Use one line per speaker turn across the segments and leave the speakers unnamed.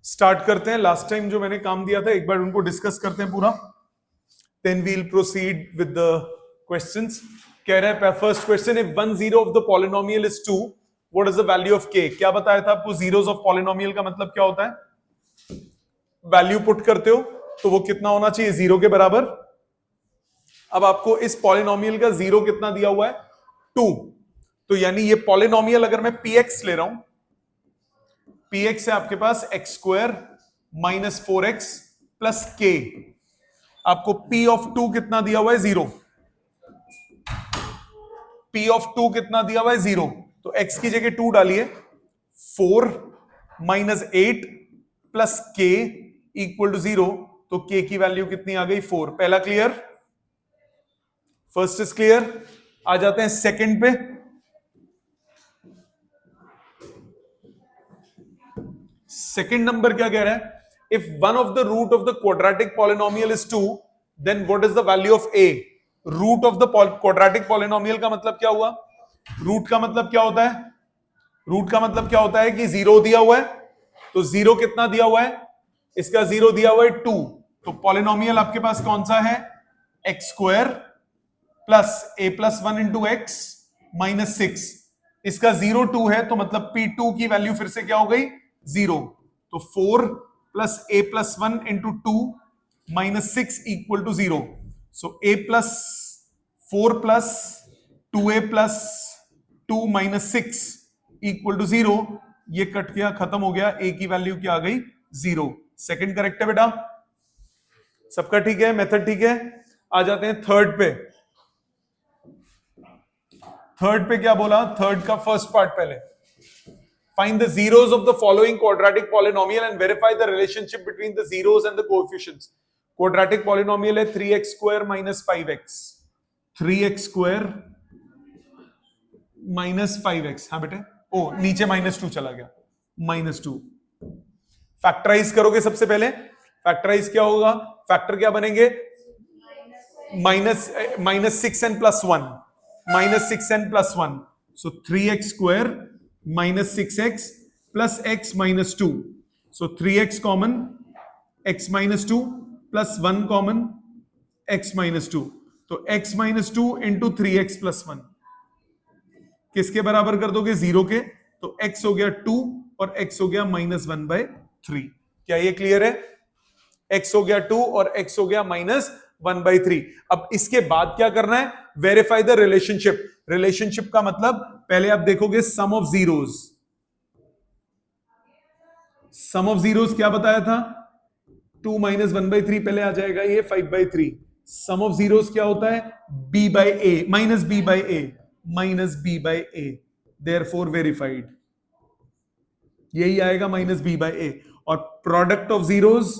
Start करते हैं। Last time जो मैंने काम दिया था एक बार उनको डिस्कस करते हैं पूरा, then we'll proceed with the questions. कह रहा है first question, if 1 0 of the polynomial is 2, what is the value of k? क्या बताया था आपको? जीरोस ऑफ पॉलिनोमियल का मतलब क्या होता है? वैल्यू पुट करते हो तो वो कितना होना चाहिए? 0 के बराबर। अब आपको इस पॉलिनोमियल का 0 कितना दिया हुआ है? 2। तो यानी ये पॉलिनोमियल अगर मैं px ले रहा हूं, px है आपके पास x square minus 4x plus k। आपको p ऑफ 2 कितना दिया हुआ है? 0। p ऑफ 2 कितना दिया हुआ है? 0। तो x की जगह 2 डालिए। 4 minus 8 plus k equal to 0। तो k की वैल्यू कितनी आ गई? 4। पहला क्लियर, फर्स्ट इज क्लियर। आ जाते हैं सेकंड पे। सेकंड नंबर क्या कह रहा है? If one of the root of the quadratic polynomial is 2, then what is the value of a? Root of the quadratic polynomial का मतलब क्या हुआ? रूट का मतलब क्या होता है? रूट का मतलब क्या होता है कि 0 दिया हुआ है, तो 0 कितना दिया हुआ है? इसका 0 दिया हुआ है 2। तो पॉलिनोमियल आपके पास कौन सा है? X square plus a plus 1 into x minus 6। इसका 0 2 है, तो मतलब p2 की वैल्यू फिर से क्या हो गई? 0। तो 4 plus a plus 1 into 2 minus 6 equal to 0। So a plus 4 plus 2a plus 2 minus 6 equal to 0। ये कट गया, खत्म हो गया। a की वैल्यू क्या आ गई? 0। सेकंड करेक्ट है बेटा? सबका ठीक है? मेथड ठीक है? आ जाते हैं थर्ड पे। थर्ड पे क्या बोला? थर्ड का फर्स्ट पार्ट पहले। Find the zeros of the following quadratic polynomial and verify the relationship between the zeros and the coefficients. quadratic polynomial है 3x square minus 5x। 3x square minus 5x। हाँ बेटे, ओ नीचे -2 चला गया, -2। Factorise करोगे सबसे पहले। फैक्टराइज क्या होगा? फैक्टर क्या बनेंगे? Minus 6n plus 1, -6n plus 1। सो 3x square minus 6x plus x minus 2। सो 3x common, x minus 2 plus 1 common, x minus 2। तो x minus 2 into 3x plus 1 किसके बराबर कर दोगे? 0 के। तो x हो गया 2 और x हो गया -1/3। क्या ये क्लियर है? x हो गया 2 और x हो गया -1/3। अब इसके बाद क्या करना है? Verify the relationship. रिलेशनशिप का मतलब पहले आप देखोगे sum of zeros. Sum of zeros क्या बताया था? 2 -1/3 पहले आ जाएगा, ये 5/3। सम ऑफ जीरोस क्या होता है? b by a, minus b by a, minus b by A. Therefore verified. यही आएगा -b बाई ए। और प्रोडक्ट ऑफ जीरोस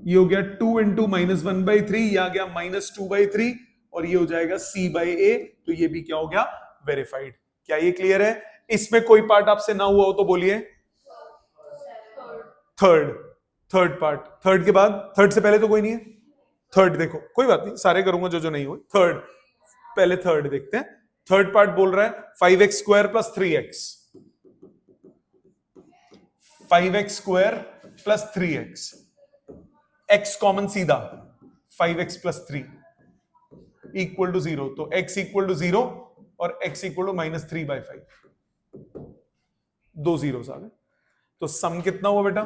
ये हो गया 2 इंटू -1/3, ये आ गया -2/3, और ये हो जाएगा c बाई ए। तो ये भी क्या हो गया? वेरीफाइड। क्या ये क्लियर है? इसमें कोई पार्ट आपसे ना हुआ हो तो बोलिए। Third, third part. थर्ड के बाद, थर्ड से पहले तो कोई नहीं है। थर्ड देखो, कोई बात नहीं, सारे करूंगा जो जो नहीं हुए। थर्ड, पहले थर्ड देखते हैं। थर्ड पार्ट बोल रहा है 5x square plus 3x। 5x square plus 3x, x common सीधा, 5x प्लस 3 इक्वल टू 0। तो x इक्वल टू 0 और x इक्वल टू -3/5। दो जीरोस आ गए। तो सम कितना हुआ बेटा?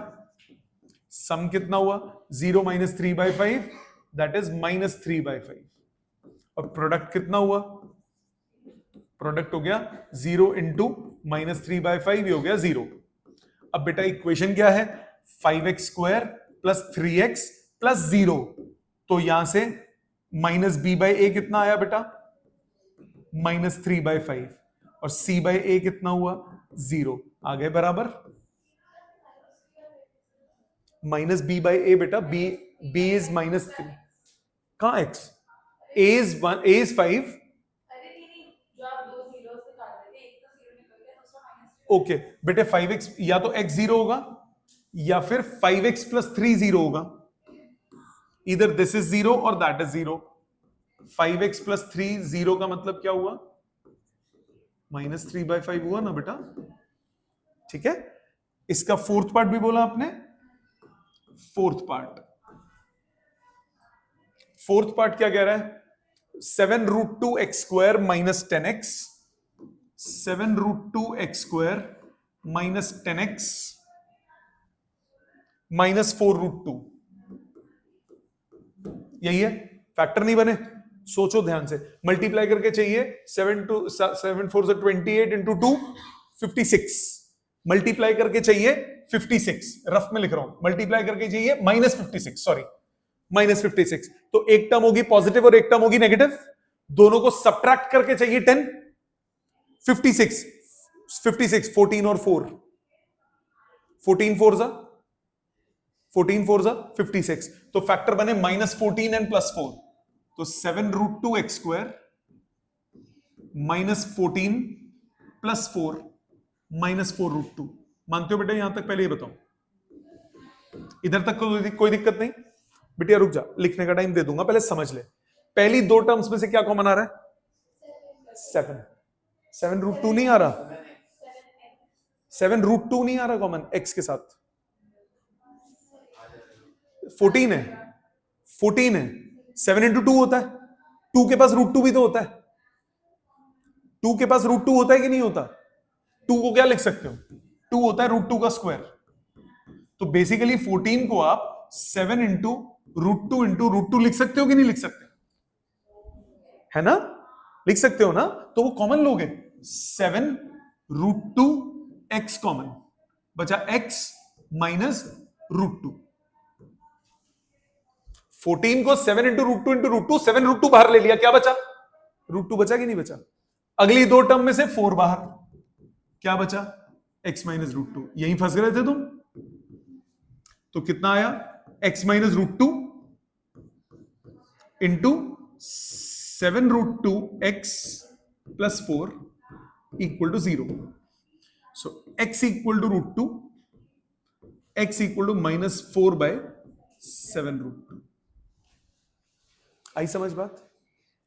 सम कितना हुआ? 0 - 3/5, दैट इज -3/5। और प्रोडक्ट कितना हुआ? प्रोडक्ट हो गया 0 इंटू -3/5, ये हो गया 0। अब बेटा इक्वेशन क्या है? 5x square plus 3x plus 0। तो यहां से -b बाई ए कितना आया बेटा? -3/5। और c बाई ए कितना हुआ? 0। आ गए बराबर। -b बाई ए बेटा, b इज -3। कहां x? a is 5। ओके बेटे, 5x या तो x 0 होगा या फिर 5x प्लस 3 0 होगा। इधर दिस इज 0 और दैट इज 0। 5x प्लस 3 0 का मतलब क्या हुआ? -3/5 हुआ ना बेटा? ठीक है। इसका फोर्थ पार्ट भी बोला आपने, फोर्थ पार्ट क्या कह रहा है? 7√2x² minus 10x, 7√2x² minus 10x minus 4√2, यही है। फैक्टर नहीं बने, सोचो ध्यान से, मल्टीप्लाई करके चाहिए 7 4 28 इंटू 2 56, मल्टीप्लाई करके चाहिए 56, रफ में लिख रहा हूं, मल्टीप्लाई करके चाहिए -56, सॉरी -56। तो एक टर्म होगी पॉजिटिव और एक टर्म होगी नेगेटिव, दोनों को सब्ट्रैक्ट करके चाहिए 10, 56 14 और 4, 14 4 जा 56, तो फैक्टर बने -14 एंड +4, तो 7√2x² -14 +4 -4√2। मानते हो बेटा यहां तक? पहले ये बताओ, इधर तक कोई दिक्कत नहीं? बेटिया रुक जा, लिखने का टाइम दे दूंगा, पहले समझ ले। पहली दो टर्म्स में से क्या कॉमन आ रहा है? 7√2 नहीं आ रहा, 7√2 नहीं आ रहा कॉमन x के साथ, 14 है, 14 है, 7 इंटू 2 होता है, 2 के पास √2 भी तो होता है, 2 के पास √2 होता है कि नहीं होता? 2 को क्या लिख सकते हो? 2 होता है √2 का स्क्वायर, तो बेसिकली 14 को आप 7 इंटू √2 लिख सकते हो कि नहीं लिख सकते? है ना, लिख सकते हो ना, तो वो कॉमन लोगे, 7√2x कॉमन, बचा x माइनस √2। 14 को 7 इंटू √2 7√2 बाहर ले लिया, क्या बचा? √2 बचा कि नहीं बचा? अगली दो टर्म में से 4 बाहर, क्या बचा? x minus √2। यहीं फंस गए थे तुम, तो कितना आया? x minus √2 into 7√2x plus 4 equal to 0। So x equal to √2, x equal to -4/7√2। आई समझ बात?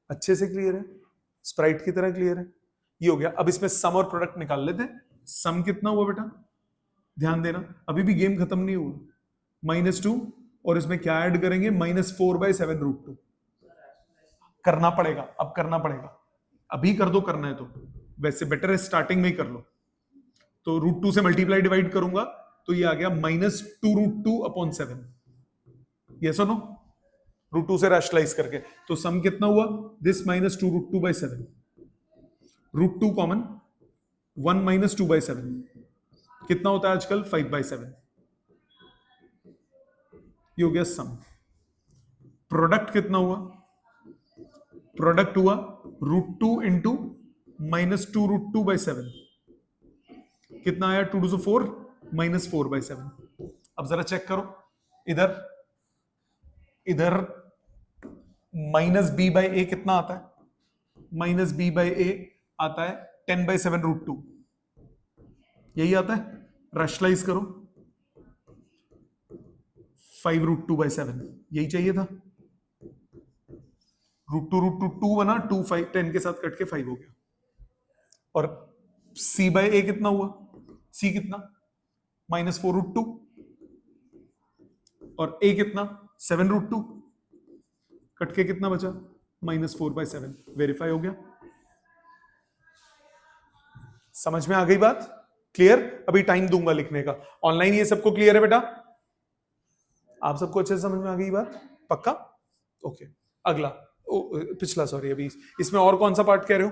अच्छे से क्लियर है, स्प्राइट की तरह क्लियर है। ये हो गया। अब इसमें सम और प्रोडक्ट निकाल लेते हैं। सम कितना हुआ बेटा? ध्यान देना, अभी भी गेम खत्म नहीं हुआ। -2 और इसमें क्या ऐड करेंगे? -4/7√2 करना पड़ेगा, अब करना पड़ेगा, अभी कर दो करना है तो, वैसे बेटर है स्टार्टिंग में ही कर लो। तो √2 से मल्टीप्लाई डिवाइड करूंगा तो ये आ गया -2√2/7। यस और नो? √2 से रैशनलाइज करके, तो सम कितना हुआ? दिस -2√2/7, √2 कॉमन, 1 -2/7 कितना होता है आजकल? 5/7। ये हो गया सम। प्रोडक्ट कितना हुआ? प्रोडक्ट हुआ √2 इंटू -2√2/7, कितना आया? 2 to 4 -4/7। अब जरा चेक करो, इधर -b/a कितना आता है? -b/a आता है 10/7√2, यही आता है। रैशनलाइज करो, 5√2/7, यही चाहिए था। √2 बना, 2 5 10 के साथ कट के 5 हो गया। और c/a कितना हुआ? c कितना? -4√2 और a कितना? 7√2 कट के कितना बचा? -4/7। वेरीफाई हो गया। समझ में आ गई बात? क्लियर? अभी टाइम दूंगा लिखने का। ऑनलाइन ये सबको क्लियर है बेटा? आप सबको अच्छे से समझ में आ गई बात? पक्का? ओके। अगला पिछला, सॉरी, अभी इसमें और कौन सा पार्ट कह रहे हो?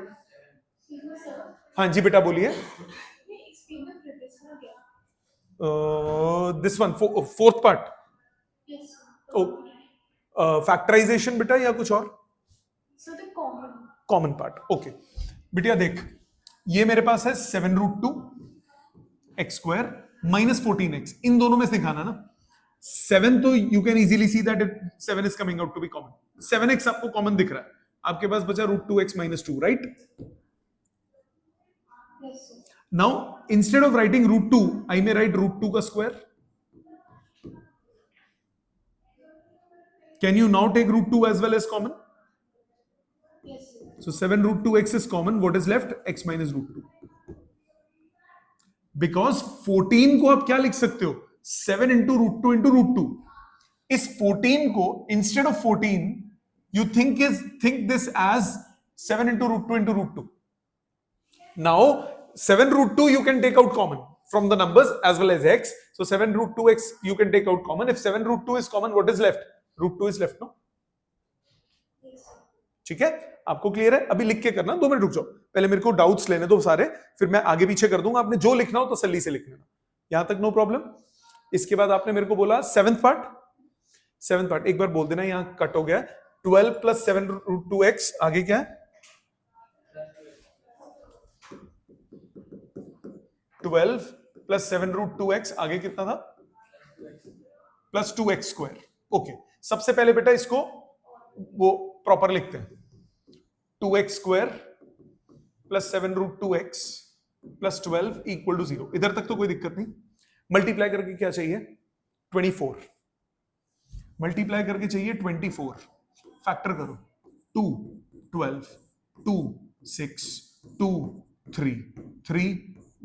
हाँ जी बेटा बोलिए। This one, fourth part, factorisation बेटा, या कुछ और? Common part. ओके बेटिया देख, ये मेरे पास है 7√2x² -14x, इन दोनों में से दिखाना ना। 7 तो you can easily see that 7 is coming out to be common. 7x आपको कॉमन दिख रहा है, आपके पास बचा √2x -2, right? Now instead of writing √2 I may write √2 का square. Can you now take √2 as well as common? So 7√2x is common. What is left? X minus √2. Because 14 को आप क्या लिख सकते हो, 7 into root two into root two. इस 14 को instead of 14 you think this as 7 into root 2 into root 2. Now 7 root 2 you can take out common from the numbers as well as x. So 7 root 2x you can take out common. If 7 root 2 is common, what is left? Root 2 is left, no? ठीक है, आपको clear है? अभी लिख के करना, 2 minute रुक जाओ, पहले मेरे को डाउट्स लेने दो सारे, फिर मैं आगे पीछे कर दूंगा. आपने जो लिखना हो तसल्ली से लिख लेना, यहां तक नो प्रॉब्लम. इसके बाद आपने मेरे को बोला सेवेंथ पार्ट एक बार बोल देना, यहां कट हो गया. 12 प्लस 7 रूट 2x, आगे क्या है? 12 प्लस 7 रूट 2x, आगे कितना था? Plus 2x square. ओके, सबसे पहले बेटा इसको वो प्रॉपर लिखते हैं. 2x square plus 7 root 2x plus 12 equal to 0. इधर तक तो कोई दिक्कत नहीं. मल्टीप्लाई करके क्या चाहिए? 24. मल्टीप्लाई करके चाहिए 24. फैक्टर करो. 2 12 2 6 2 3 3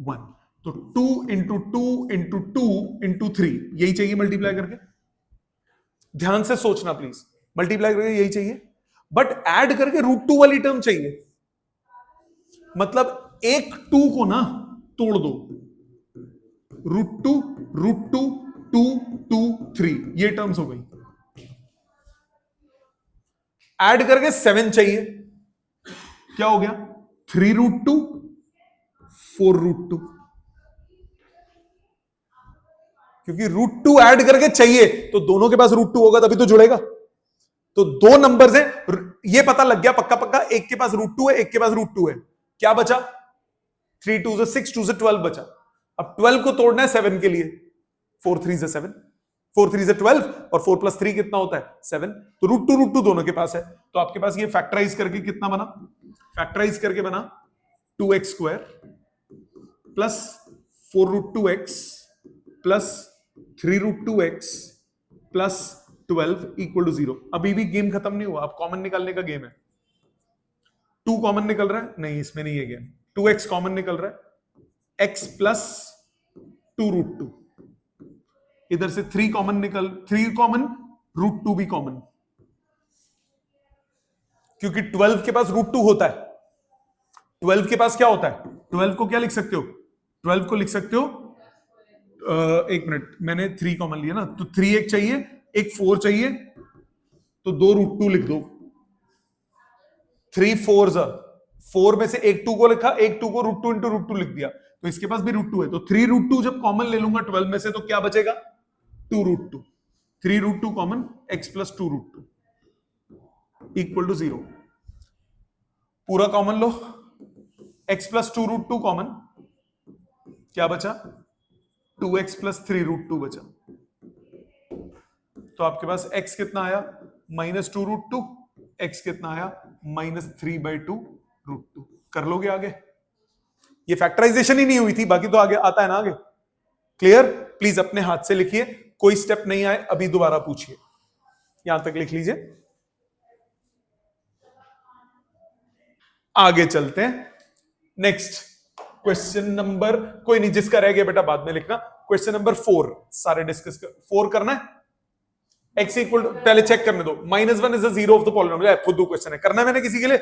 1. तो 2 इंटू 2 इंटू 2 इंटू 3, यही चाहिए मल्टीप्लाई करके. ध्यान से सोचना प्लीज, मल्टीप्लाई करके यही चाहिए. बट ऐड करके रूट 2 वाली टर्म चाहिए. मतलब एक 2 को ना तोड़ दो. रूट 2 2 2 3, ये टर्म्स हो गई. ऐड करके 7 चाहिए. क्या हो गया? 3 रूट 2 4 रूट 2. क्योंकि रूट 2 ऐड करके चाहिए तो दोनों के पास रूट 2 होगा तभी तो जुड़ेगा. तो 2 नंबर्स हैं, ये पता लग गया पक्का. एक के पास रूट 2 है, एक के पास रूट 2 है. क्या बचा? 3 2 से 6 2 से 12 बचा. अब 12 को तोड़ना है 7 के लिए. 4 3 से 7, 4 3 से 12 और 4 प्लस 3 कितना होता है? 7. तो रूट 2 दोनों के पास है. तो आपके पास ये फैक्टराइज करके कितना बना? फैक्टराइज करके बना 2x square plus 4 root 2x plus 3 root 2x plus 12 equal to 0. अभी भी गेम खत्म नहीं हुआ, अब कॉमन निकालने का गेम है. 2 कॉमन निकल रहा है? नहीं, इसमें नहीं है गेम. 2x कॉमन निकल रहा है. x plus 2 root 2. इधर से 3 कॉमन 3 कॉमन, रूट 2 भी कॉमन. क्योंकि 12 के पास रूट 2 होता है. 12 के पास क्या होता है? 12 को क्या लिख सकते हो? 12 को लिख सकते हो, एक मिनट, मैंने 3 कॉमन लिया ना, तो 3 एक चाहिए, एक 4 चाहिए, तो 2 रूट 2 लिख दो. 3 4 4 में से एक 2 को लिखा, एक 2 को रूट 2 इंटू रूट 2 लिख दिया. तो इसके पास भी रूट 2 है. तो 3 रूट 2 जब कॉमन ले लूंगा 12 में से, तो क्या बचेगा? 2 root 2. 3 root 2 common, x plus 2 root 2 equal to 0. पूरा कॉमन लो. x प्लस 2 रूट 2 कॉमन, क्या बचा? 2x प्लस 3 रूट 2 बचा. तो आपके पास x कितना आया? Minus 2 root 2. x कितना आया? Minus 3/2 root 2. कर लोगे आगे? ये फैक्टराइजेशन ही नहीं हुई थी, बाकी तो आगे आता है ना आगे. क्लियर? प्लीज अपने हाथ से लिखिए, कोई स्टेप नहीं आए अभी दोबारा पूछिए. यहां तक लिख लीजिए. आगे चलते हैं. नेक्स्ट क्वेश्चन नंबर, कोई नहीं, जिसका रह गया बेटा बाद में लिखना. क्वेश्चन नंबर 4 सारे डिस्कस कर. 4 करना है. x इक्वल टू, पहले चेक करने दो. -1 is the zero of the polynomial. खुद क्वेश्चन है, करना है मैंने किसी के लिए?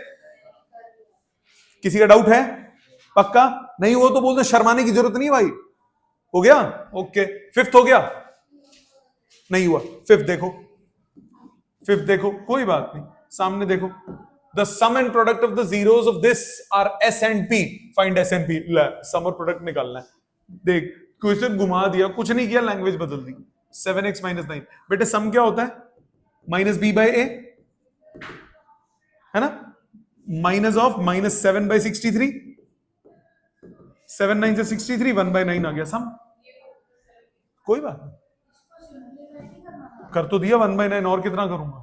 किसी का डाउट है? पक्का नहीं हो तो बोलते, शर्माने की जरूरत नहीं भाई. हो गया? ओके. 5th हो गया? नहीं हुआ. 5th देखो, कोई बात नहीं, सामने देखो. The sum and product of the zeros of this are s and p. Find s and p. सम और प्रोडक्ट निकालना है. देख, क्वेश्चन घुमा दिया, कुछ नहीं किया, लैंग्वेज बदल दी. 7x minus 9. बेटे सम क्या होता है? माइनस b बाई a, है ना? Minus of minus 7 by 63. 7 9 से 63, 1 बाई 9 आ गया सम. कोई बात नहीं, कर तो दिया 1 बाई 9, और कितना करूंगा?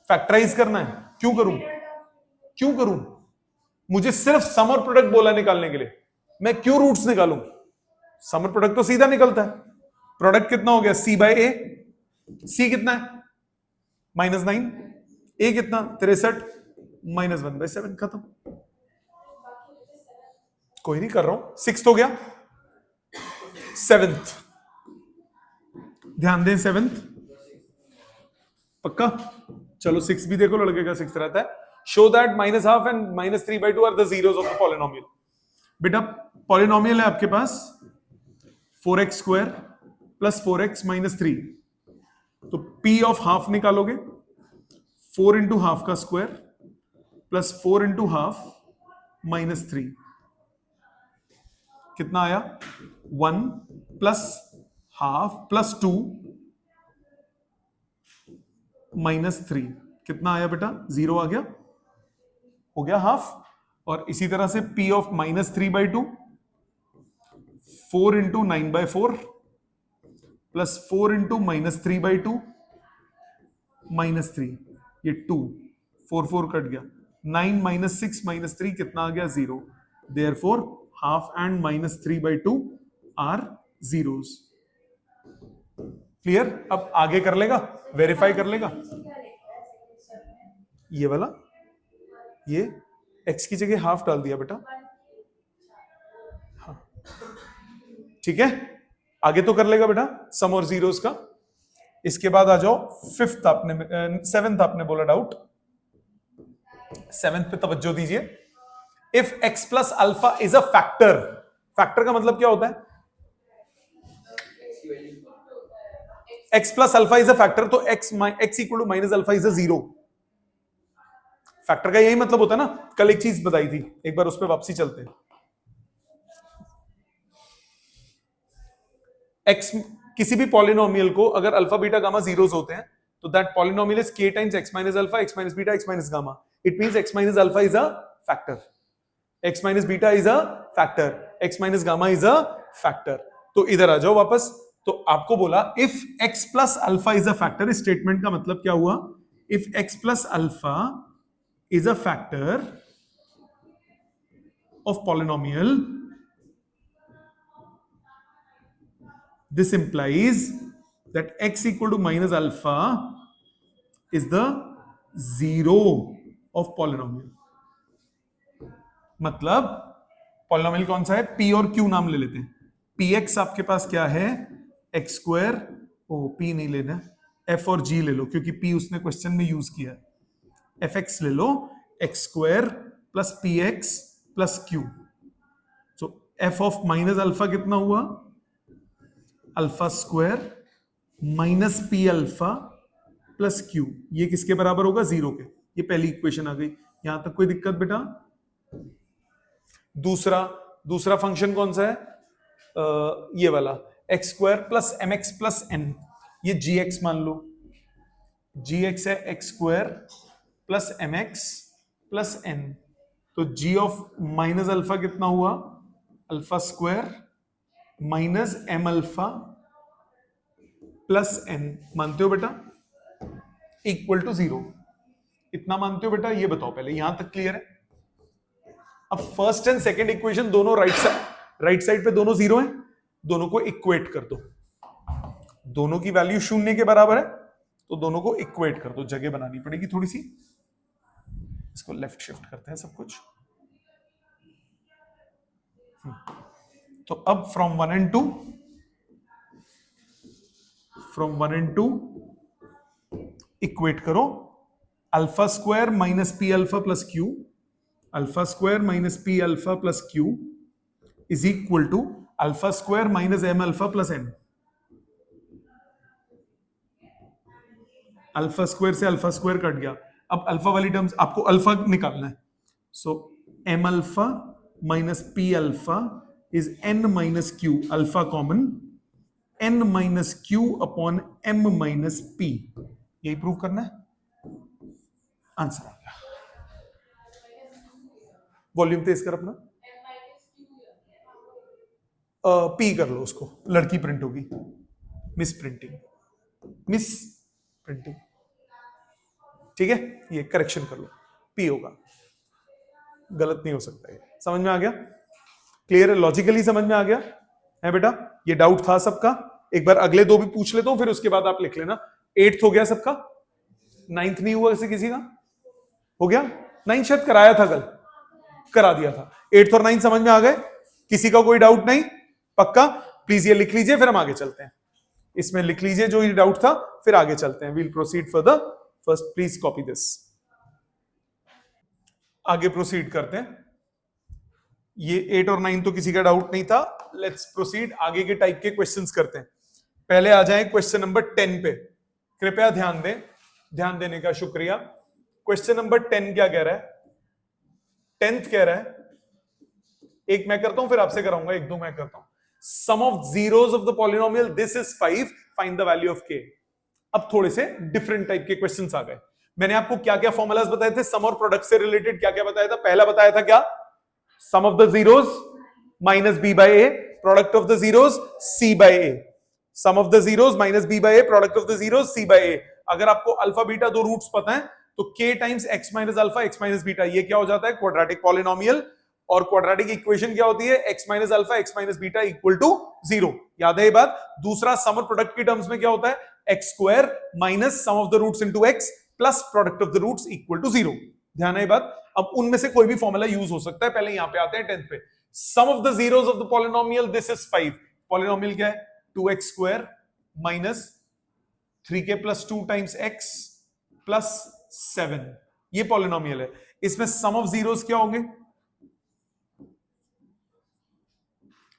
फैक्टराइज करना है. क्यों करूं? मुझे सिर्फ सम और प्रोडक्ट बोला निकालने के लिए, मैं क्यों रूट्स निकालूं? सम और प्रोडक्ट तो सीधा निकलता है. प्रोडक्ट कितना हो गया? c bye a. c कितना है? -9. a कितना? 63. -1 बाय 7. खत्म. कोई नहीं, कर रहा हूं. 6th हो गया. सेवेंथ, ध्यान दें सेवेंथ, पक्का। चलो सिक्स भी देखो, लड़के का सिक्स रहता है। Show that -½ and -3/2 are the zeros of the polynomial. बेटा पॉलिनोमियल है आपके पास 4x² + 4x - 3, तो p ऑफ हाफ निकालोगे 4 × ½ का स्क्वायर प्लस 4 × ½ -3, कितना आया 1 + ½ + 2 -3, कितना आया बेटा 0 आ गया, हो गया हाफ। और इसी तरह से p ऑफ -3/2 4 × 9/4 प्लस 4 × -3/2 -3, ये 2 4 4 कट गया, 9 - 6 - 3 कितना आ गया 0। Therefore half and -3/2 are zeros. Clear. अब आगे कर लेगा, वेरीफाई कर लेगा। ये वाला, ये x की जगह हाफ डाल दिया बेटा, हाँ ठीक है। आगे तो कर लेगा बेटा सम और जीरोस का। इसके बाद आ जाओ फिफ्थ, आपने सेवेंथ आपने बोला डाउट, सेवेंथ पे तवज्जो दीजिए। If x + α is a factor, factor का मतलब क्या होता है, x + α इज अ फैक्टर, तो x = -α इज अ जीरो। फैक्टर का यही मतलब होता है ना। कल एक चीज बताई थी, एक बार उस पर वापसी चलते हैं। x किसी भी पॉलिनोमियल को अगर अल्फा बीटा गामा जीरोस होते हैं तो that polynomial is k times x - α x - beta x - gamma. It means x - α is a factor, x - beta is a factor, x - gamma is a factor. तो इधर आ जाओ वापस। तो आपको बोला if x + α is a factor, इस statement का मतलब क्या हुआ, if x + α is a factor of polynomial, this implies that x equal to -α is the zero of polynomial। मतलब पॉलिनोमियल कौन सा है, p और q नाम ले लेते हैं। px आपके पास क्या है x², ओ p नहीं लेना, f और g ले लो क्योंकि p उसने क्वेश्चन में यूज किया है। fx ले लो x² + px + q। तो f ऑफ -α कितना हुआ, α² - p α + q, ये किसके बराबर होगा 0 के। ये पहली इक्वेशन आ गई, यहां तक कोई दिक्कत बेटा। दूसरा फंक्शन कौन सा है, ये वाला x² + mx + n, ये gx मान लो, gx है x² + mx + n। तो g ऑफ -α कितना हुआ, α² - mα + n, मानते हो बेटा, इक्वल टू 0। इतना मानते हो बेटा, ये बताओ पहले, यहां तक क्लियर है। अब फर्स्ट एंड सेकंड इक्वेशन दोनों राइट साइड पे दोनों 0 हैं, दोनों को इक्वेट कर दो। दोनों की वैल्यू 0 के बराबर है तो दोनों को इक्वेट कर दो। जगह बनानी पड़ेगी थोड़ी सी, इसको लेफ्ट शिफ्ट करते हैं सब कुछ। तो अब फ्रॉम 1 and 2 इक्वेट करो। α² - pα + q, α² - pα + q is equal to α² - mα + n। α² से α² कट गया, अब अल्फा वाली टर्म्स आपको अल्फा निकालना है। सो mα - pα is n - q, alpha common, n - q upon m - p, यही प्रूव करना है। आंसर आ गया। वॉल्यूम तेज कर अपना, पी कर लो उसको, लड़की प्रिंट होगी, मिस प्रिंटिंग, ठीक है, ये करेक्शन कर लो, पी होगा, गलत नहीं हो सकता। ये समझ में आ गया, क्लियर है, लॉजिकली समझ में आ गया है बेटा। ये डाउट था सबका, एक बार अगले दो भी पूछ लेता हूं, फिर उसके बाद आप लिख लेना। 8th हो गया सबका, 9th नहीं हुआ किसी का, हो गया 9 शायद कराया था कल, करा दिया था। 8th और 9th समझ में आ गए, किसी का कोई डाउट नहीं, पक्का। प्लीज ये लिख लीजिए, फिर हम आगे चलते हैं। इसमें लिख लीजिए जो ये डाउट था, फिर आगे चलते हैं। We'll proceed for the first, please copy this. आगे प्रोसीड करते हैं। ये 8 और 9 तो किसी का डाउट नहीं था। लेट्स प्रोसीड, आगे के टाइप के क्वेश्चंस करते हैं। पहले आ जाएं क्वेश्चन नंबर 10 पे। कृपया ध्यान दें, ध्यान देने का शुक्रिया। क्वेश्चन नंबर 10 क्या कह रहा है? 10th कह रहा है, एक मैं करता हूं फिर आपसे कराऊंगा, एक दो मैं करता हूं। Sum of zeros of the polynomial this is 5, find the value of k. अब थोड़े से डिफरेंट टाइप के क्वेश्चंस आ गए। मैंने आपको क्या क्या फॉर्मूलाज बताए थे सम और प्रोडक्ट से रिलेटेड? क्या क्या बताया था? पहला बताया था क्या? Sum of the zeros minus b by a, product of the zeros c by a. Sum of the zeros minus b by a, product of the zeros c by a. अगर आपको अल्फा बीटा दो roots पता है तो k times x minus alpha x minus beta, ये क्या हो जाता है? Quadratic polynomial. और क्वाड्रेटिक इक्वेशन क्या होती है? x minus alpha x minus beta equal to 0। याद है ये बात? दूसरा सम और प्रोडक्ट की टर्म्स में क्या होता है? x square minus sum of the roots into x plus product of the roots equal to 0। ध्यान है ये बात? अब उनमें से कोई भी फॉर्मूला यूज हो सकता है। पहले यहां पे आते हैं 10th पे। Sum of the zeros of the polynomial this is 5। Polynomial क्या है? 2x square minus 3k plus 2 times x plus 7। ये पॉलिनोमियल है। इसमें सम ऑफ जीरोस क्या होंगे?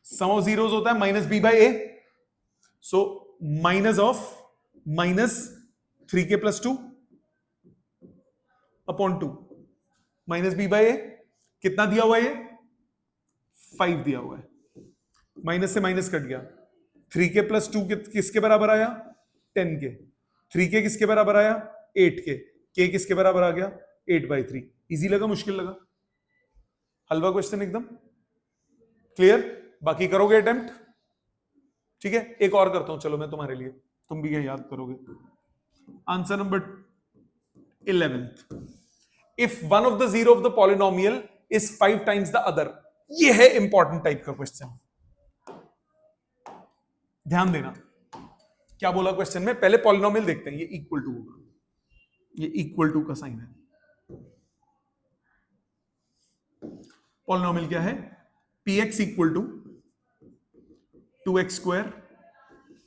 सम ऑफ जीरोस होता है minus b by a, so minus of minus 3k plus 2 upon 2 minus b by a. कितना दिया हुआ है? ये 5 दिया हुआ है। माइनस से माइनस कट गया। 3k प्लस 2 किसके बराबर आया? 10 के। 3k किसके बराबर आया? 8 के। k किसके बराबर आ गया? 8/3। इजी लगा? मुश्किल लगा? हलवा क्वेश्चन एकदम क्लियर? बाकी करोगे अटेम्प्ट? ठीक है, एक और करता हूं चलो मैं तुम्हारे लिए, तुम भी क्या याद करोगे। Answer number 11th, if one of the zero of the polynomial is 5 times the other. ये है इंपॉर्टेंट टाइप का क्वेश्चन, ध्यान देना। क्या बोला क्वेश्चन में? पहले पॉलिनोमियल देखते हैं। ये इक्वल टू होगा, ये इक्वल टू का साइन है। पॉलिनोमियल क्या है? px equal to 2x square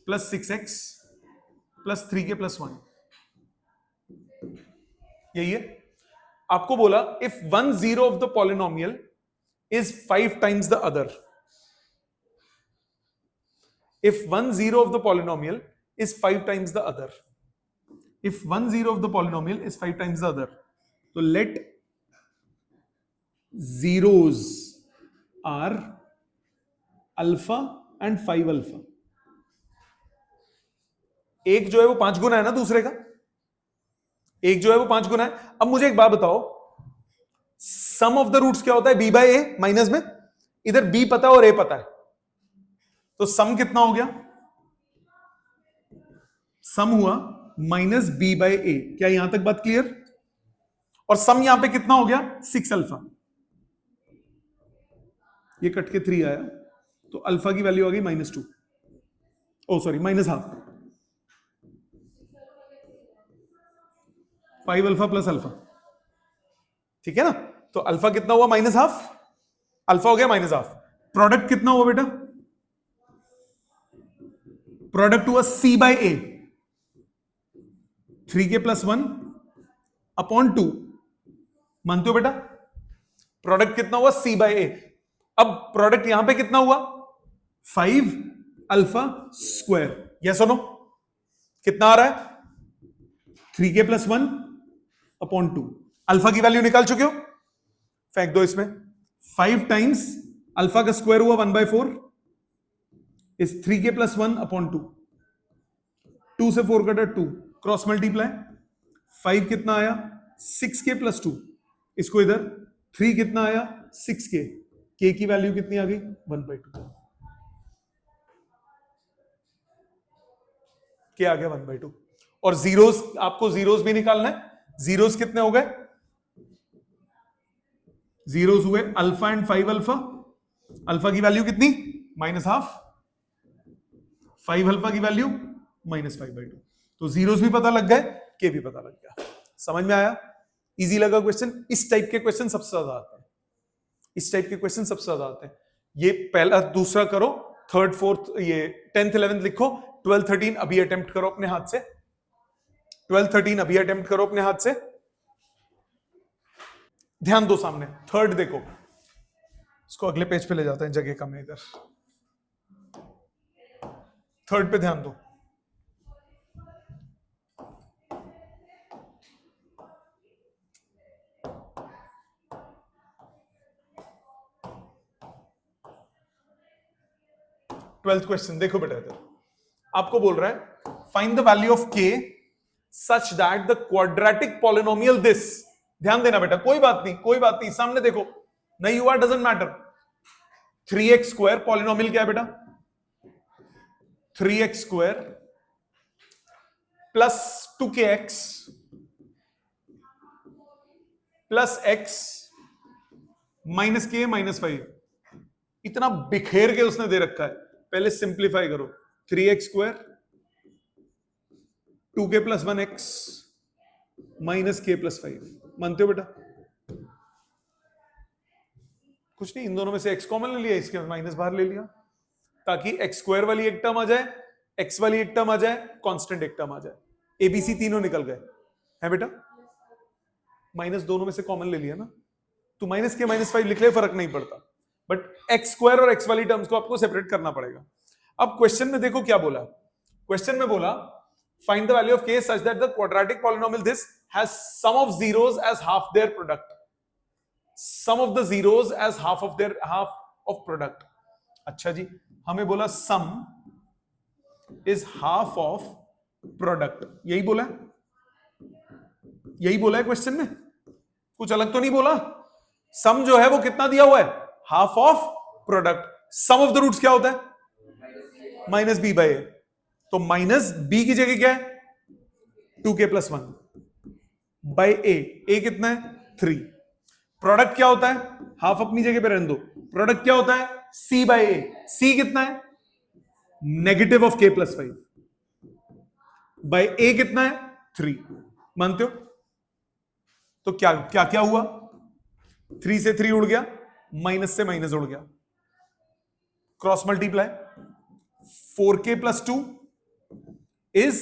plus 6x plus 3k plus 1। यही है। आपको बोला if one zero of the polynomial is 5 times the other. If one zero of the polynomial is 5 times the other. If one zero of the polynomial is 5 times the other, so let zeros are alpha and 5 alpha. एक जो है वो 5 गुना है ना दूसरे का, एक जो है वो 5 गुना है। अब मुझे एक बात बताओ, सम ऑफ द रूट्स क्या होता है? b बाय a माइनस में, इधर b पता है और a पता है, तो सम कितना हो गया? सम हुआ माइनस बी बाय ए। क्या यहां तक बात क्लियर? और सम यहां पे कितना हो गया? 6 अल्फा। ये कट के 3 आया, तो अल्फा की वैल्यू आ गई -2, oh sorry -half. 5 alpha plus alpha, ठीक है ना? तो अल्फा कितना हुआ? -हाफ। अल्फा हो गया -हाफ। प्रोडक्ट कितना हुआ बेटा? प्रोडक्ट हुआ c बाय ए, 3k प्लस 1 अपॉन 2। मानते हो बेटा? प्रोडक्ट कितना हुआ? c बाय ए। अब प्रोडक्ट यहां पे कितना हुआ? 5 अल्फा स्क्वायर। यस और नो? कितना आ रहा है? 3k plus 1 upon 2। अल्फा की वैल्यू निकाल चुके हो? फेंक दो इसमें। 5 टाइम्स अल्फा का स्क्वायर हुआ 1/4 इज 3k प्लस 1 अपॉन 2। 2 से 4 कटा 2, क्रॉस मल्टीप्लाई। 5 कितना आया? 6k plus 2। इसको इधर 3 कितना आया? 6k। k की वैल्यू कितनी आ गई? 1/2। k आ गया 1/2। और जीरोस, आपको जीरोस भी निकालना है। जीरोस कितने हो गए? जीरोस हुए अल्फा एंड 5 अल्फा। अल्फा की वैल्यू कितनी? -हाफ। 5 अल्फा की वैल्यू -5/2। तो जीरोस भी पता लग गए, के भी पता लग गया। समझ में आया? इजी लगा क्वेश्चन? इस टाइप के क्वेश्चन सबसे ज्यादा आते हैं, इस टाइप के क्वेश्चन सबसे ज्यादा आते हैं। ये पहला, दूसरा करो, थर्ड फोर्थ ये 10th 11th लिखो, 12 13 अभी अटेम्प्ट करो अपने हाथ से, 12 13 अभी अटेम्प्ट करो अपने हाथ से, ध्यान दो सामने, थर्ड देखो, इसको अगले पेज पे ले जाते हैं, जगह कम है इधर, थर्ड पे ध्यान दो। ट्वेल्थ क्वेश्चन देखो बेटा, इधर आपको बोल रहा है फाइंड द वैल्यू ऑफ के सच that the quadratic polynomial this, ध्यान देना बेटा, कोई बात नहीं, कोई बात नहीं, सामने देखो, नहीं हुआ doesn't matter, 3x square polynomial क्या है बेटा, 3x square plus 2kx plus x minus के माइनस 5, इतना बिखेर के उसने दे रखा है, पहले सिंप्लीफाई करो, 3x square 2k plus 1x minus के प्लस 5, मानते हो बेटा? कुछ नहीं, इन दोनों में से x कॉमन ले लिया, इसके माइनस बाहर ले लिया, ताकि x स्क्वायर वाली एक टर्म आ जाए, x वाली एक टर्म आ जाए, कांस्टेंट एक टर्म आ जाए, एबीसी तीनों निकल गए है बेटा, माइनस दोनों में से कॉमन ले लिया ना, तो माइनस के माइनस 5 लिख ले, फर्क नहीं पड़ता, बट x स्क्वायर और x वाली टर्म्स को आपको सेपरेट करना पड़ेगा। अब क्वेश्चन में देखो क्या बोला, क्वेश्चन में बोला find the value of k such that the quadratic polynomial this has sum of zeros as half their product, sum of the zeros as half of their half of product. अच्छा जी, हमें बोला sum is half of product, यही बोला है, यही बोला है क्वेश्चन में, कुछ अलग तो नहीं बोला। सम जो है वो कितना दिया हुआ है, half of product, sum of the roots क्या होता है, माइनस बी बाई ए, तो माइनस बी की जगह क्या है 2k प्लस 1 बाई ए कितना है 3, प्रोडक्ट क्या होता है, हाफ अपनी जगह पे रहने दो, प्रोडक्ट क्या होता है c बाई ए, c कितना है negative of k plus 5 by a कितना है 3, मानते हो? तो क्या क्या क्या हुआ, 3 से 3 उड़ गया, माइनस से माइनस उड़ गया, cross multiply, 4k plus 2 is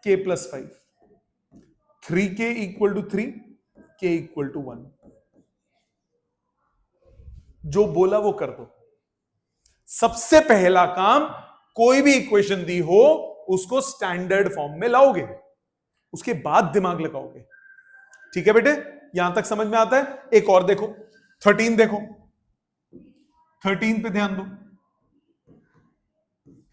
k plus 5, 3k equal to 3, k equal to 1, जो बोला वो कर दो। सबसे पहला काम, कोई भी इक्वेशन दी हो उसको स्टैंडर्ड फॉर्म में लाओगे, उसके बाद दिमाग लगाओगे, ठीक है बेटे, यहां तक समझ में आता है? एक और देखो, 13 देखो, 13 पे ध्यान दो,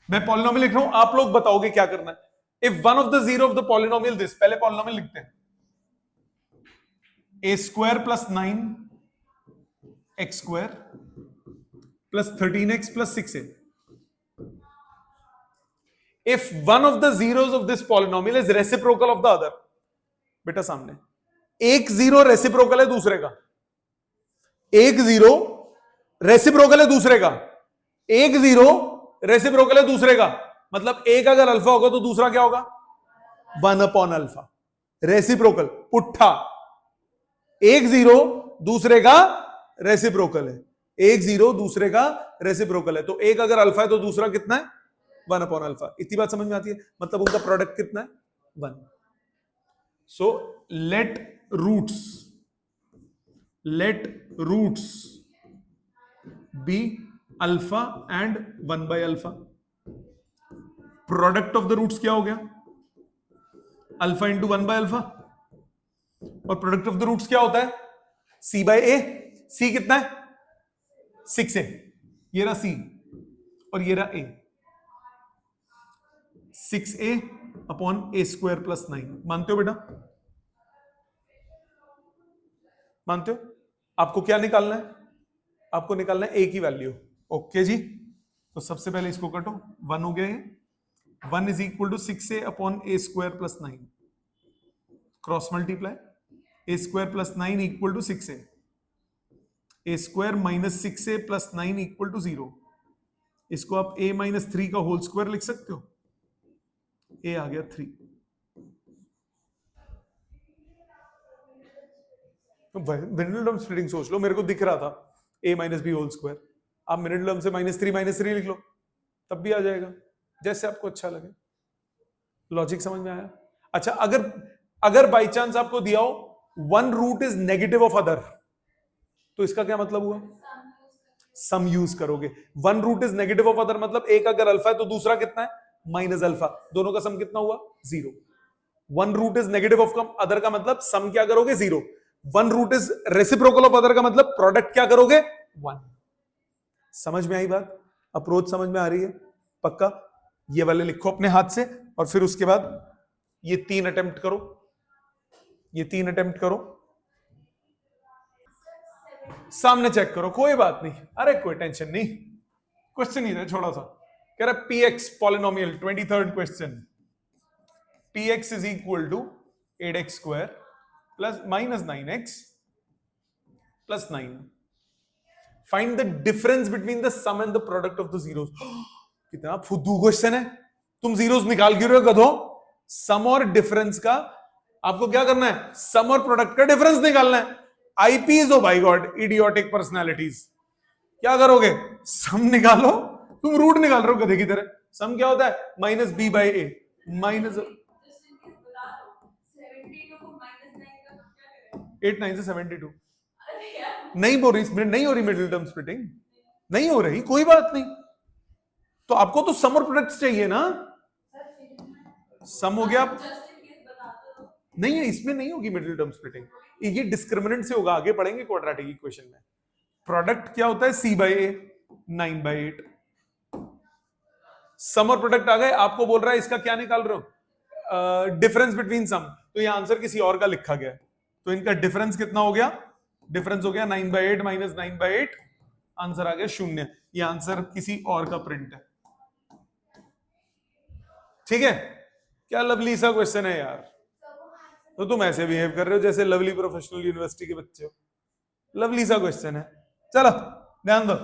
मैं पॉलिनोमियल लिख रहा हूं, आप लोग बताओगे क्या करना है। If one of the zero of the polynomial this, पहले पॉलिनोमियल लिखते हैं, a square plus 9 x square plus 13x plus 6a, if one of the zeros of this polynomial is reciprocal of the other, बेटा सामने एक zero reciprocal है दूसरे का, एक जीरो रेसिप्रोकल है दूसरे का, एक जीरो रेसिप्रोकल है दूसरे का, मतलब एक अगर अल्फा होगा तो दूसरा क्या होगा 1 अपॉन अल्फा, रेसिप्रोकल पुट्ठा, एक जीरो दूसरे का रेसिप्रोकल है, एक जीरो दूसरे का रेसिप्रोकल है, तो एक अगर अल्फा है तो दूसरा कितना है 1 अपॉन अल्फा, इतनी बात समझ में आती है, मतलब उनका प्रोडक्ट कितना है 1। So let roots be alpha and 1 by alpha, product of the roots क्या हो गया अल्फा इंटू 1 बाय अल्फा, और प्रोडक्ट ऑफ द रूट्स क्या होता है c बाय ए, c कितना है 6a, ये रहा c और ये रहा a, 6a upon a square plus 9, मानते हो बेटा, मानते हो? आपको क्या निकालना है, आपको निकालना है a की वैल्यू, ओके जी, तो सबसे पहले इसको कटो, 1 हो गया ये, 1 is equal to 6a upon a square plus 9, cross multiply, a square plus 9 equal to 6a, a square minus 6a plus 9 equal to 0, इसको आप a माइनस 3 का होल स्क्वायर लिख सकते हो, a आ गया 3, मिडिल टर्म स्प्लिटिंग सोच लो, मेरे को दिख रहा था a minus b whole square, आप मिडिल टर्म से -3 -3 लिख लो, तब भी आ जाएगा, जैसे आपको अच्छा लगे। लॉजिक समझ में आया? अच्छा, अगर अगर बाई चांस आपको दिया हो one root is negative of other, तो इसका क्या मतलब हुआ? सम यूज करोगे। One root is negative of other मतलब एक अगर अल्फा है तो दूसरा कितना है? Minus alpha. दोनों का सम कितना हुआ? 0। One root is negative of other का मतलब सम क्या करोगे? 0। One root is reciprocal of other का मतलब प्रोडक्ट क्या करोगे? 1। समझ में आई बात? अप्रोच समझ में आ रही है? पक्का? ये वाले लिखो अपने हाथ से और फिर उसके बाद ये 3 अटेम्प्ट करो, ये 3 अटेम्प्ट करो, सामने चेक करो, कोई बात नहीं, अरे कोई टेंशन नहीं, क्वेश्चन ही था छोटा सा। कह रहा px polynomial, 23rd question, px is equal to 8x square plus minus 9x plus 9। Find the difference between the sum and the product of the zeros. कितना फुद्दू क्वेश्चन है, तुम जीरोस निकाल क्यों रहे हो गधो? सम और डिफरेंस का आपको क्या करना है? सम और प्रोडक्ट का डिफरेंस निकालना है। आईपीज ओ बाय गॉड, इडियोटिक पर्सनालिटीज। क्या करोगे? सम निकालो, तुम रूट निकाल रहे हो गधे की तरह। सम क्या होता है? Minus b by a minus 8 9 से 72। नहीं बोल रही, नहीं हो रही मिडिल टर्म स्प्लिटिंग, नहीं हो रही, कोई बात नहीं। तो आपको तो सम और प्रोडक्ट चाहिए ना। सम हो गया, नहीं है इसमें नहीं होगी मिडिल टर्म स्प्लिटिंग, ये डिस्क्रिमिनेंट से होगा, आगे पढ़ेंगे क्वाड्रेटिक इक्वेशन में। प्रोडक्ट क्या होता है? c बाई ए 9/8। सम और प्रोडक्ट आ गए, आपको बोल रहा है इसका क्या निकाल रहे हो? डिफरेंस बिटवीन सम। तो ये आंसर किसी और का लिखा गया है, तो इनका डिफरेंस कितना हो गया? डिफरेंस हो गया 9/8 माइनस 9/8, आंसर आ गया 0। ये आंसर किसी और का प्रिंट है, ठीक है? क्या लवली सा क्वेश्चन है यार। तो तुम ऐसे बिहेव कर रहे हो जैसे लवली प्रोफेशनल यूनिवर्सिटी के बच्चे हो। लवली सा क्वेश्चन है, चलो ध्यान दो।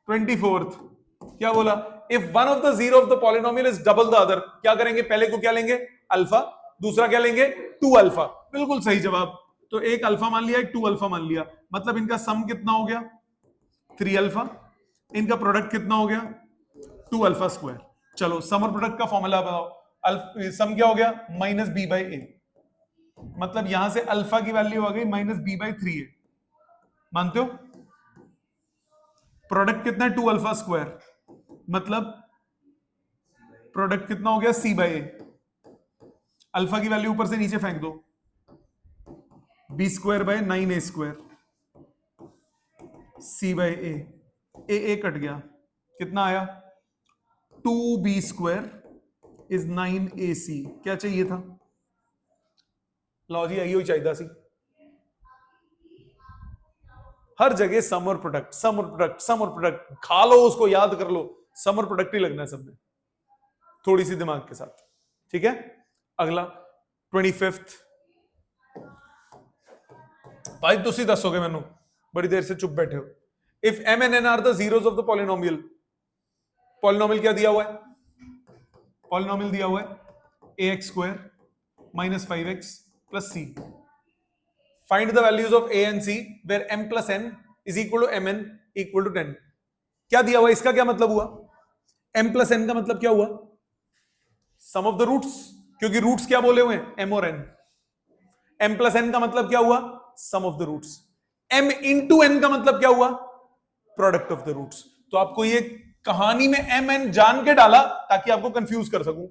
24th क्या बोला? If one of the zero of the polynomial is double the other, क्या करेंगे? पहले को क्या लेंगे? अल्फा, दूसरा क्या लेंगे? 2 अल्फा। बिल्कुल सही जवाब। तो एक अल्फा मान लिया, एक 2 अल्फा मान लिया, मतलब इनका सम कितना हो गया? 3 अल्फा। इनका प्रोडक्ट कितना हो गया? 2 अल्फा स्क्वायर। चलो सम और प्रोडक्ट का फॉर्मूला बताओ। सम क्या हो गया? माइनस बी बाई ए, मतलब यहां से अल्फा की वैल्यू आ गई माइनस बी बाई 3 ए, मानते हो? प्रोडक्ट कितना है? 2 अल्फा स्क्वायर, मतलब प्रोडक्ट कितना हो गया? C by a. अल्फा की वैल्यू ऊपर से नीचे फेंक दो, b square by 9 a square, c by a cut गया, कितना आया? 2b square is 9ac। क्या चाहिए था? लो जी, आई चाहिए सी। हर जगह सम और प्रोडक्ट, सम और प्रोडक्ट, सम और प्रोडक्ट, खा लो उसको, याद कर लो, सम और प्रोडक्ट ही लगना है सब में, थोड़ी सी दिमाग के साथ, ठीक है? अगला 25th। भाई तुसी दसोगे मैनू, बड़ी देर से चुप बैठे हो। If m and n are the zeros of the polynomial, polynomial क्या दिया हुआ है? पॉलिनोमियल दिया हुआ है ax square minus 5x plus c। Find the values of a and c where m plus n is equal to mn equal to 10। क्या दिया हुआ? इसका क्या मतलब हुआ? m प्लस n का मतलब क्या हुआ? सम ऑफ द रूट्स, क्योंकि रूट्स क्या बोले हुए हैं? m और n। m प्लस n का मतलब क्या हुआ? Sum of the roots. m into n का मतलब क्या हुआ? Product of the roots. तो आपको ये कहानी में m n जान के डाला ताकि आपको कंफ्यूज कर सकूं।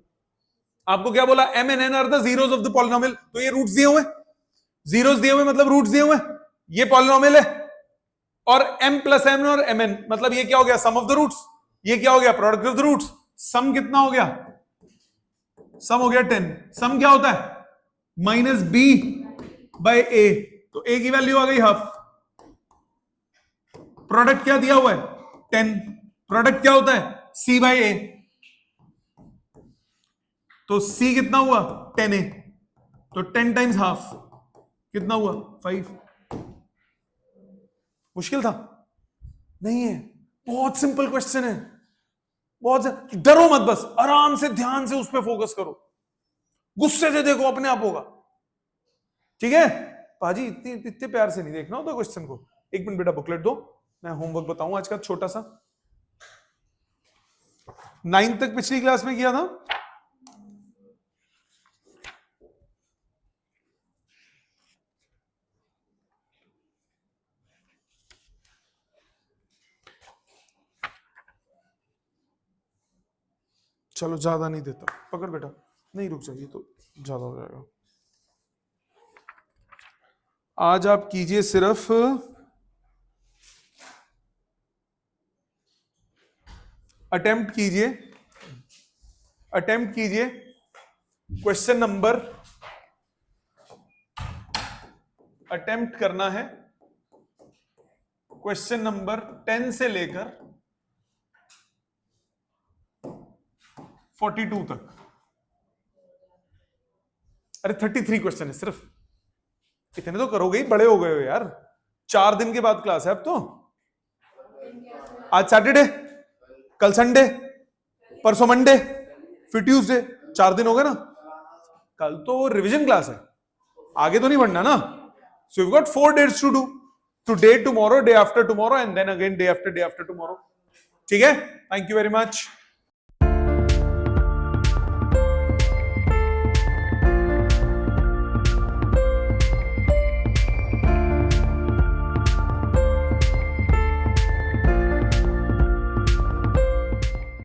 आपको क्या बोला? m and n are the zeros of the polynomial, तो ये रूट्स दिए हुए, जीरोस दिए हुए मतलब रूट्स दिए हुए, ये पॉलिनोमियल है। और m प्लस n और mn मतलब ये क्या हो गया? Sum of the roots. ये क्या हो गया? Product of the roots. Sum कितना हो गया? सम हो गया 10। सम क्या होता है? माइनस b बाय a, तो a की वैल्यू आ गई हाफ। प्रोडक्ट क्या दिया हुआ है? 10। प्रोडक्ट क्या होता है? c बाय a, तो c कितना हुआ? 10a, तो 10 टाइम्स हाफ कितना हुआ? 5। मुश्किल था? नहीं है, बहुत सिंपल क्वेश्चन है, बहुत। डरो मत, बस आराम से ध्यान से उस पर फोकस करो, गुस्से से देखो, अपने आप होगा, ठीक है? पाजी इतने प्यार से नहीं देखना होता क्वेश्चन को। एक मिनट बेटा, बुकलेट दो, मैं होमवर्क बताऊं आज का छोटा सा। 9 तक पिछली क्लास में किया था। चलो ज्यादा नहीं देता, पकड़ बेटा, नहीं रुक जाइए तो ज्यादा हो जाएगा। आज आप कीजिए सिर्फ अटेम्प्ट कीजिए क्वेश्चन नंबर, अटेम्प्ट करना है क्वेश्चन नंबर 10 से लेकर 42 तक। अरे 33 क्वेश्चन है सिर्फ, इतने तो करोगे ही, बड़े हो गए हो यार। 4 दिन के बाद क्लास है अब तो। आज सैटरडे, कल संडे, परसों मंडे, फिर ट्यूसडे, 4 दिन हो गए ना। कल तो रिवीजन क्लास है, आगे तो नहीं बढ़ना ना। So you got 4 days to do, today, tomorrow, day after tomorrow and then again day after tomorrow. ठीक है, थैंक यू वेरी मच।